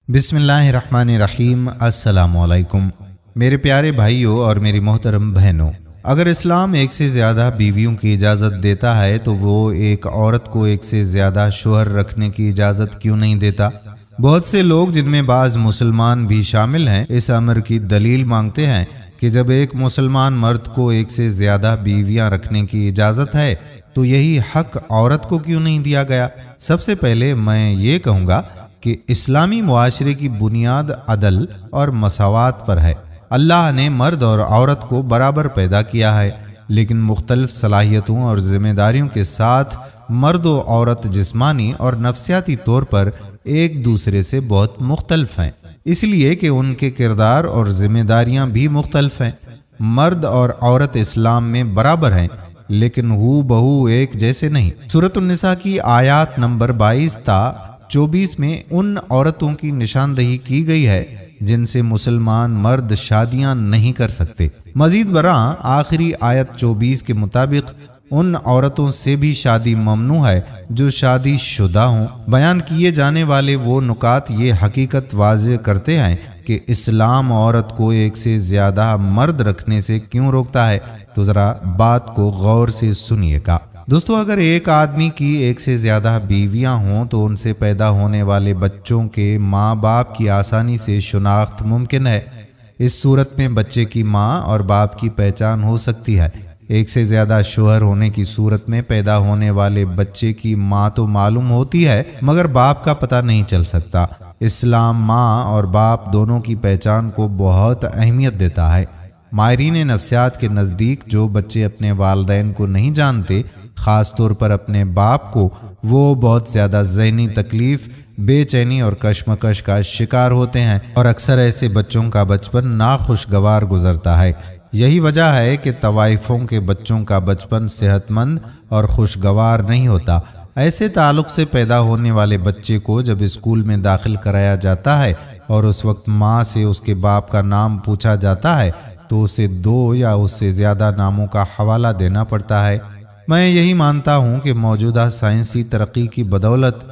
बिस्मिल्लाहिर्रहमानिर्रहीम। अस्सलामुअलैकुम मेरे प्यारे भाइयों और मेरी मोहतरम बहनों, अगर इस्लाम एक से ज़्यादा बीवियों की इजाज़त देता है तो वो एक औरत को एक से ज़्यादा शोहर रखने की इजाज़त क्यों नहीं देता? बहुत से लोग, जिनमें बाज़ मुसलमान भी शामिल हैं, इस अमर की दलील मांगते हैं कि जब एक मुसलमान मर्द को एक से ज़्यादा बीवियां रखने की इजाज़त है तो यही हक औरत को क्यों नहीं दिया गया? सबसे पहले मैं ये कहूँगा कि इस्लामी मुआशरे की बुनियाद अदल और मसावात पर है। अल्लाह ने मर्द और औरत को बराबर पैदा किया है, लेकिन मुख्तलिफ सलाहियतों और जिम्मेदारियों के साथ मर्द और औरत जिस्मानी और नफ्सियाती तौर पर एक दूसरे से बहुत मुख्तलिफ हैं, इसलिए कि उनके किरदार और जिम्मेदारियां भी मुख्तलिफ हैं। मर्द और औरत इस्लाम में बराबर हैं, लेकिन हू बहू एक जैसे नहीं। सूरत निसा की आयत नंबर 22 ता 24 में उन औरतों की निशानदही की गई है जिनसे मुसलमान मर्द शादियां नहीं कर सकते। मजीद बरा आखिरी आयत 24 के मुताबिक उन औरतों से भी शादी ममनू है जो शादी शुदा हों। बयान किए जाने वाले वो नुकात ये हकीकत वाज़ेह करते हैं कि इस्लाम औरत को एक से ज़्यादा मर्द रखने से क्यों रोकता है, तो ज़रा बात को गौर से सुनिएगा। दोस्तों, अगर एक आदमी की एक से ज़्यादा बीवियां हों तो उनसे पैदा होने वाले बच्चों के माँ बाप की आसानी से शिनाख्त मुमकिन है। इस सूरत में बच्चे की माँ और बाप की पहचान हो सकती है। एक से ज़्यादा शोहर होने की सूरत में पैदा होने वाले बच्चे की माँ तो मालूम होती है, मगर बाप का पता नहीं चल सकता। इस्लाम माँ और बाप दोनों की पहचान को बहुत अहमियत देता है। माहिरीन नफ्सियात के नज़दीक जो बच्चे अपने वालिदैन को नहीं जानते, ख़ास तौर पर अपने बाप को, वो बहुत ज़्यादा ज़हनी तकलीफ़, बेचैनी और कशमकश का शिकार होते हैं और अक्सर ऐसे बच्चों का बचपन नाखुशगवार गुजरता है। यही वजह है कि तवाइफों के बच्चों का बचपन सेहतमंद और खुशगवार नहीं होता। ऐसे ताल्लुक़ से पैदा होने वाले बच्चे को जब स्कूल में दाखिल कराया जाता है और उस वक्त माँ से उसके बाप का नाम पूछा जाता है तो उसे 2 या उससे ज़्यादा नामों का हवाला देना पड़ता है। मैं यही मानता हूँ कि मौजूदा साइंसी तरक्की की बदौलत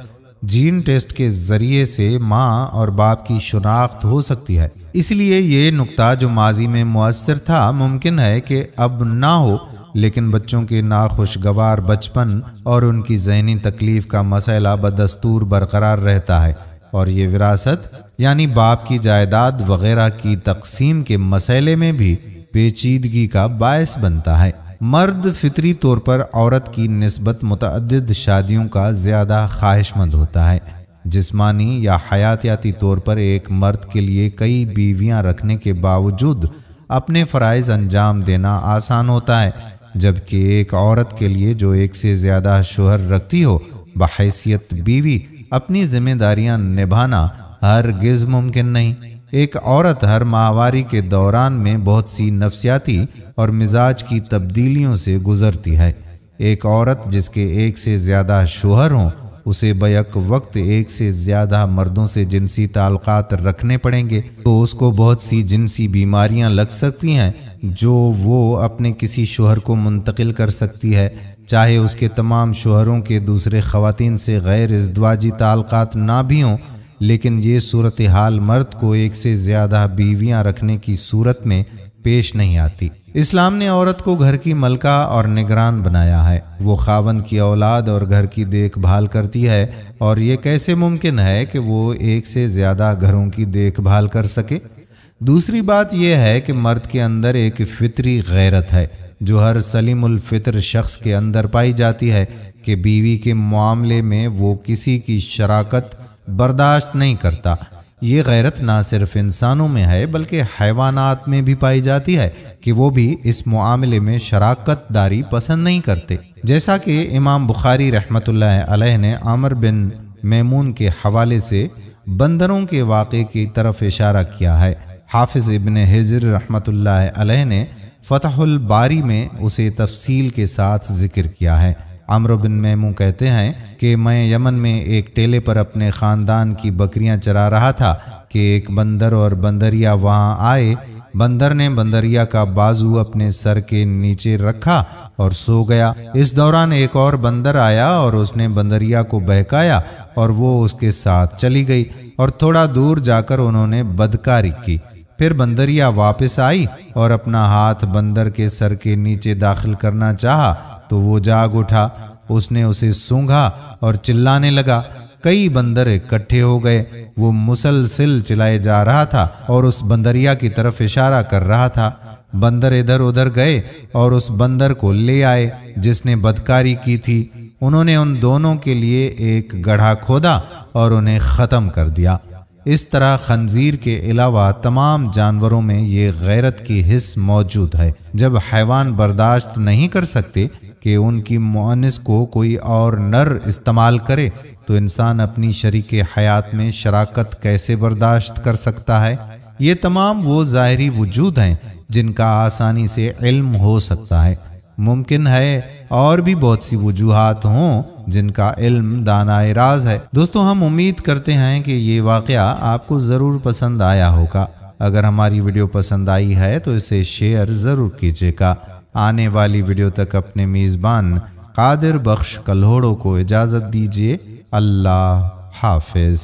जीन टेस्ट के ज़रिए से माँ और बाप की शनाख्त हो सकती है। इसलिए ये नुक्ता जो माजी में मुअस्सर था, मुमकिन है कि अब ना हो, लेकिन बच्चों के नाखुशगवार बचपन और उनकी ज़हनी तकलीफ़ का मसला बदस्तूर बरकरार रहता है और ये विरासत यानी बाप की जायदाद वगैरह की तकसीम के मसले में भी पेचीदगी का बायस बनता है। मर्द फितरी तौर पर औरत की निस्बत मुतअद्दिद शादियों का ज़्यादा ख्वाहिशमंद होता है। जिस्मानी या हयातियाती तौर पर एक मर्द के लिए कई बीवियां रखने के बावजूद अपने फ़राइज़ अंजाम देना आसान होता है, जबकि एक औरत के लिए जो एक से ज़्यादा शोहर रखती हो, बहैसियत बीवी अपनी जिम्मेदारियां निभाना हरगिज़ मुमकिन नहीं। एक औरत हर माहवारी के दौरान में बहुत सी नफ्सियाती और मिजाज की तब्दीलियों से गुजरती है। एक औरत जिसके एक से ज़्यादा शोहर हों, उसे बैक वक्त एक से ज़्यादा मर्दों से जिनसी ताल्लुकात रखने पड़ेंगे तो उसको बहुत सी जिनसी बीमारियां लग सकती हैं जो वो अपने किसी शोहर को मुंतकिल कर सकती है, चाहे उसके तमाम शोहरों के दूसरे ख़वातीन से गैर इज़्दवाजी ताल्लुकात ना भी हों। लेकिन ये सूरत हाल मर्द को एक से ज़्यादा बीवियां रखने की सूरत में पेश नहीं आती। इस्लाम ने औरत को घर की मलका और निगरान बनाया है। वो खावंद की औलाद और घर की देखभाल करती है, और ये कैसे मुमकिन है कि वो एक से ज़्यादा घरों की देखभाल कर सके? दूसरी बात यह है कि मर्द के अंदर एक फितरी गैरत है जो हर सलीमुल फितर शख्स के अंदर पाई जाती है कि बीवी के मामले में वो किसी की शराकत बर्दाश्त नहीं करता। ये गैरत ना सिर्फ इंसानों में है बल्कि हैवानात में भी पाई जाती है कि वो भी इस मामले में शराकत दारी पसंद नहीं करते। जैसा कि इमाम बुखारी रहमतुल्लाह अलैह ने आमिर बिन मैमून के हवाले से बंदरों के वाक़े की तरफ इशारा किया है। हाफिज़ इब्न हिजर रहमतुल्लाह अलैह ने फतहुल बारी में उसे तफसील के साथ जिक्र किया है। आमिर बिन मैमून कहते हैं कि मैं यमन में एक टेले पर अपने ख़ानदान की बकरियां चरा रहा था कि एक बंदर और बंदरिया वहां आए। बंदर ने बंदरिया का बाजू अपने सर के नीचे रखा और सो गया। इस दौरान एक और बंदर आया और उसने बंदरिया को बहकाया और वो उसके साथ चली गई। اور تھوڑا دور جا کر انہوں نے بدکاری کی۔ پھر بندریا واپس آئی اور اپنا ہاتھ بندر کے سر کے نیچے داخل کرنا چاہا تو وہ جاگ اٹھا۔ اس نے اسے سونگھا اور چلانے لگا۔ کئی بندر اکٹھے ہو گئے۔ وہ مسلسل چلائے جا رہا تھا اور اس بندریا کی طرف اشارہ کر رہا تھا۔ بندر ادھر ادھر گئے اور اس بندر کو لے آئے جس نے بدکاری کی تھی۔ انہوں نے ان دونوں کے لیے ایک گڑھا کھودا اور انہیں ختم کر دیا۔ اس طرح خنزیر کے علاوہ تمام جانوروں میں یہ غیرت کی حس موجود ہے۔ جب حیوان برداشت نہیں کر سکتے کہ ان کی مؤنث کو کوئی اور نر استعمال کرے تو انسان اپنی شریک حیات میں شراکت کیسے برداشت کر سکتا ہے؟ یہ تمام وہ ظاہری وجود ہیں جن کا آسانی سے علم ہو سکتا ہے۔ ممکن ہے اور بھی بہت سی وجوہات ہوں جن کا علم دانائے راز ہے۔ دوستو، ہم امید کرتے ہیں کہ یہ واقعہ آپ کو ضرور پسند آیا ہوگا۔ اگر ہماری ویڈیو پسند آئی ہے تو اسے شیئر ضرور کیجیے گا۔ آنے والی ویڈیو تک اپنے میزبان قادر بخش کلہوڑو کو اجازت دیجیے۔ اللہ حافظ۔